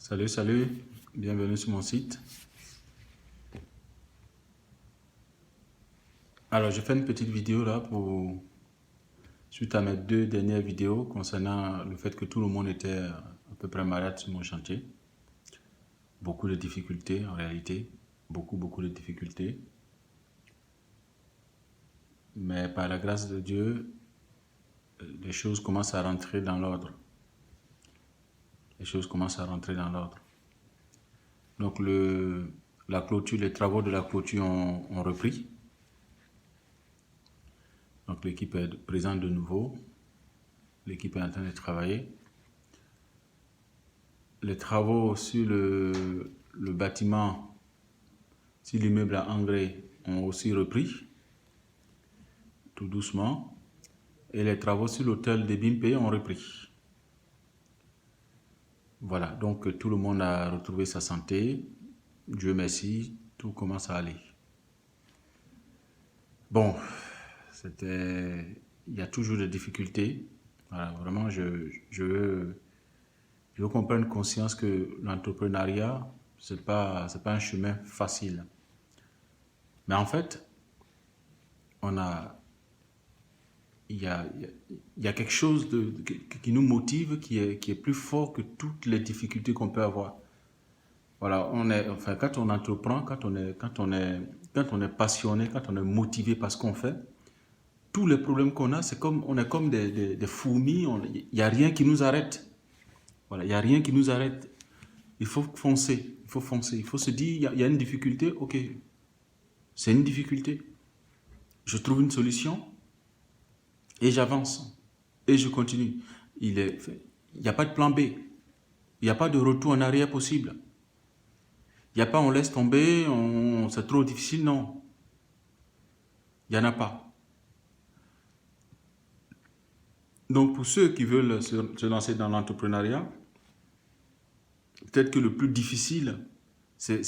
Salut, salut, bienvenue sur mon site. Alors, je fais une petite vidéo là suite à mes deux dernières vidéos concernant le fait que tout le monde était à peu près malade sur mon chantier. Beaucoup de difficultés en réalité, beaucoup de difficultés. Mais par la grâce de Dieu, les choses commencent à rentrer dans l'ordre. Les choses commencent à rentrer dans l'ordre. Donc, la clôture, les travaux de la clôture ont repris. Donc l'équipe est présente de nouveau. L'équipe est en train de travailler. Les travaux sur le bâtiment, sur l'immeuble à engrais, ont aussi repris, tout doucement. Et les travaux sur l'hôtel de Bimpe ont repris. Voilà, donc tout le monde a retrouvé sa santé. Dieu merci, tout commence à aller. Bon, il y a toujours des difficultés. Voilà, vraiment, je veux qu'on prenne conscience que l'entrepreneuriat, c'est pas un chemin facile. Mais en fait, il y a quelque chose qui nous motive, qui est plus fort que toutes les difficultés qu'on peut avoir. Voilà, quand on entreprend, quand on est passionné, quand on est motivé par ce qu'on fait, tous les problèmes qu'on a, on est comme des fourmis, il n'y a rien qui nous arrête. Voilà, il n'y a rien qui nous arrête. Il faut foncer, il faut foncer, il faut se dire, il y a une difficulté, ok, c'est une difficulté. Je trouve une solution et j'avance et je continue. Il n'y a pas de plan B, il n'y a pas de retour en arrière possible. Il n'y a pas on laisse tomber, c'est trop difficile, non. Il n'y en a pas. Donc pour ceux qui veulent se lancer dans l'entrepreneuriat, peut-être que le plus difficile, c'est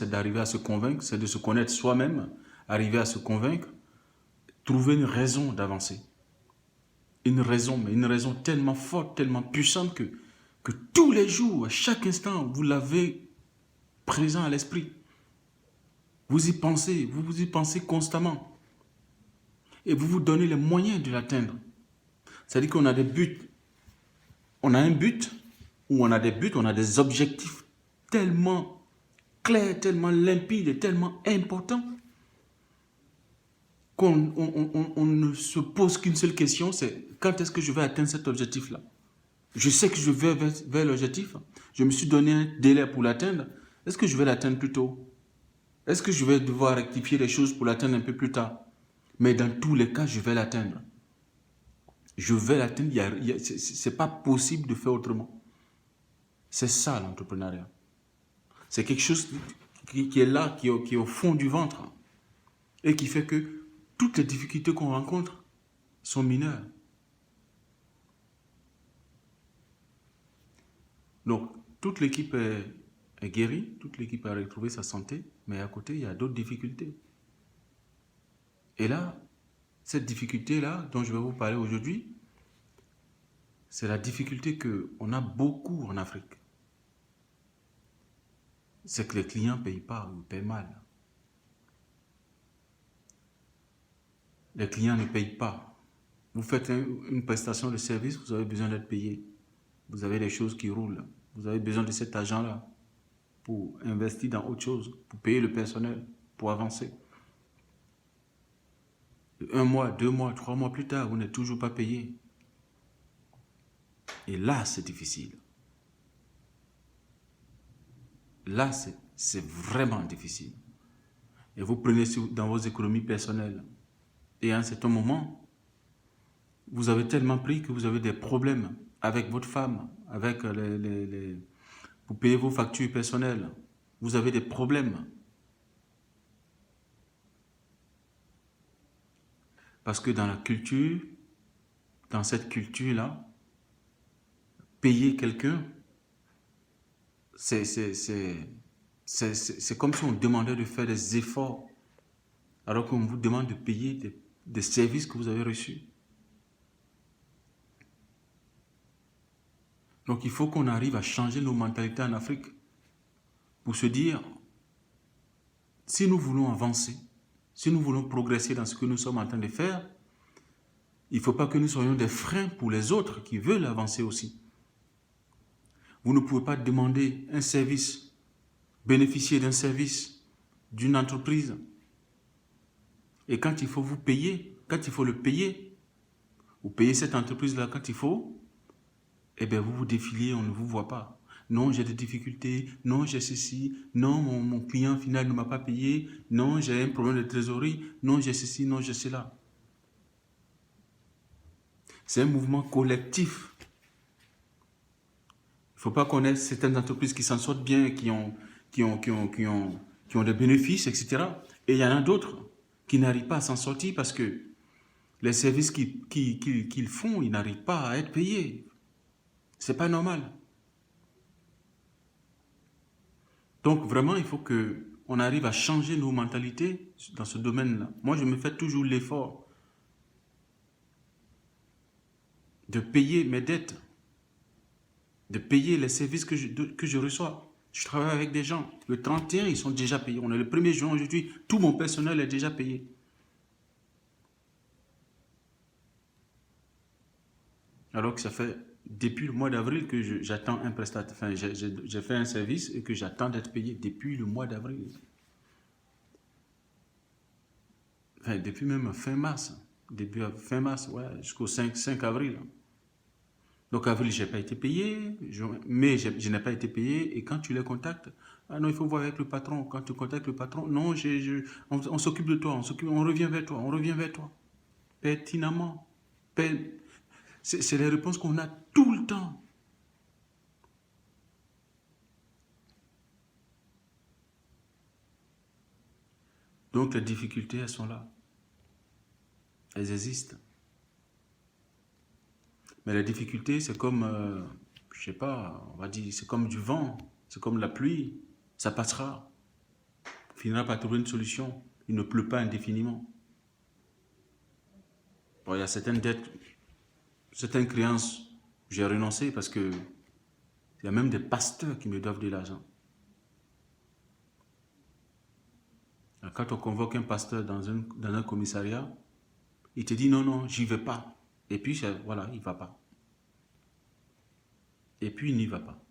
d'arriver à se convaincre, c'est de se connaître soi-même, arriver à se convaincre, trouver une raison d'avancer. Une raison tellement forte, tellement puissante que tous les jours, à chaque instant, vous l'avez présent à l'esprit. Vous y pensez constamment. Et vous vous donnez les moyens de l'atteindre. C'est-à-dire qu'on a des buts. On a un but, ou on a des buts, on a des objectifs tellement clairs, tellement limpides et tellement importants qu'on ne se pose qu'une seule question, c'est quand est-ce que je vais atteindre cet objectif-là? Je sais que je vais vers l'objectif, je me suis donné un délai pour l'atteindre, est-ce que je vais l'atteindre plus tôt? Est-ce que je vais devoir rectifier les choses pour l'atteindre un peu plus tard? Mais dans tous les cas, je vais l'atteindre. Je vais l'atteindre, c'est pas possible de faire autrement. C'est ça l'entrepreneuriat. C'est quelque chose qui est là, qui est au fond du ventre et qui fait que toutes les difficultés qu'on rencontre sont mineures. Donc, toute l'équipe est guérie, toute l'équipe a retrouvé sa santé, mais à côté, il y a d'autres difficultés. Et là, cette difficulté-là, dont je vais vous parler aujourd'hui, c'est la difficulté qu'on a beaucoup en Afrique. C'est que les clients ne payent pas ou payent mal. Les clients ne payent pas. Vous faites une prestation de service, vous avez besoin d'être payé. Vous avez des choses qui roulent. Vous avez besoin de cet argent-là pour investir dans autre chose, pour payer le personnel, pour avancer. 1 mois, 2 mois, 3 mois plus tard, vous n'êtes toujours pas payé. Et là, c'est difficile. Là, c'est vraiment difficile. Et vous prenez dans vos économies personnelles. Et à un certain moment, vous avez tellement pris que vous avez des problèmes avec votre femme, avec pour payer vos factures personnelles. Vous avez des problèmes. Parce que dans la culture, dans cette culture-là, payer quelqu'un, c'est comme si on demandait de faire des efforts, alors qu'on vous demande de payer des services que vous avez reçus. Donc il faut qu'on arrive à changer nos mentalités en Afrique pour se dire, si nous voulons avancer, si nous voulons progresser dans ce que nous sommes en train de faire, il ne faut pas que nous soyons des freins pour les autres qui veulent avancer aussi. Vous ne pouvez pas demander un service, bénéficier d'un service d'une entreprise. Et quand il faut vous payer, quand il faut le payer, vous payez cette entreprise-là quand il faut, eh bien vous vous défilez, on ne vous voit pas. Non, j'ai des difficultés, non, j'ai ceci, non, mon client final ne m'a pas payé, non, j'ai un problème de trésorerie, non, j'ai ceci, non, j'ai cela. C'est un mouvement collectif. Il ne faut pas qu'on ait certaines entreprises qui s'en sortent bien, qui ont des bénéfices, etc. Et il y en a d'autres qui n'arrivent pas à s'en sortir parce que les services qu'ils font, ils n'arrivent pas à être payés. Ce n'est pas normal. Donc vraiment, il faut qu'on arrive à changer nos mentalités dans ce domaine-là. Moi, je me fais toujours l'effort de payer mes dettes, de payer les services que je reçois. Je travaille avec des gens. Le 31, ils sont déjà payés. On est le 1er juin aujourd'hui. Tout mon personnel est déjà payé. Alors que ça fait depuis le mois d'avril que j'attends un prestataire. Enfin, j'ai fait un service et que j'attends d'être payé depuis le mois d'avril. Enfin, depuis même fin mars. Début fin mars, ouais, jusqu'au 5 avril. Donc avril, je n'ai pas été payé, mai, je n'ai pas été payé. Et quand tu les contactes, ah non, il faut voir avec le patron. Quand tu contactes le patron, non, on s'occupe de toi, on revient vers toi, on revient vers toi. Pertinemment. C'est les réponses qu'on a tout le temps. Donc les difficultés, elles sont là. Elles existent. Mais les difficultés, c'est comme, je sais pas, on va dire, c'est comme du vent, c'est comme la pluie. Ça passera. On finira par trouver une solution. Il ne pleut pas indéfiniment. Bon, il y a certaines dettes, certaines créances, j'ai renoncé parce que il y a même des pasteurs qui me doivent de l'argent. Quand on convoque un pasteur dans un commissariat, il te dit non, non, j'y vais pas. Et puis, voilà, il ne va pas. Et puis, il n'y va pas.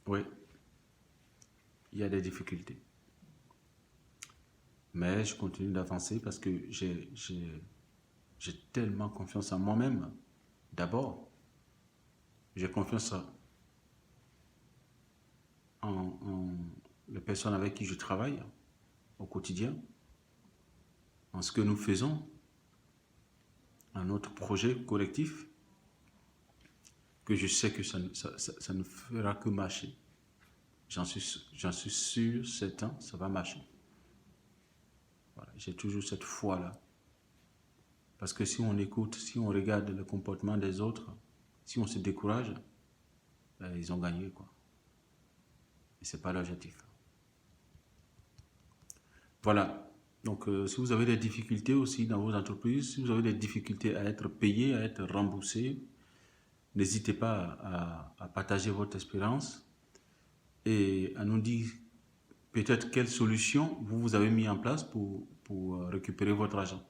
Oui, il y a des difficultés. Mais je continue d'avancer parce que j'ai tellement confiance en moi-même. D'abord, j'ai confiance en les personnes avec qui je travaille au quotidien, en ce que nous faisons, en notre projet collectif, que je sais que ça ne fera que marcher. J'en suis sûr, certain, ça va marcher. Voilà, j'ai toujours cette foi-là. Parce que si on écoute, si on regarde le comportement des autres, si on se décourage, ben, ils ont gagné, quoi. Et ce n'est pas l'objectif. Voilà. Donc, si vous avez des difficultés aussi dans vos entreprises, si vous avez des difficultés à être payé, à être remboursé, n'hésitez pas à partager votre expérience et à nous dire peut-être quelle solution vous avez mis en place pour récupérer votre argent.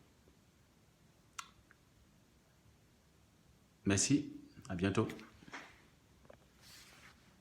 Merci, à bientôt.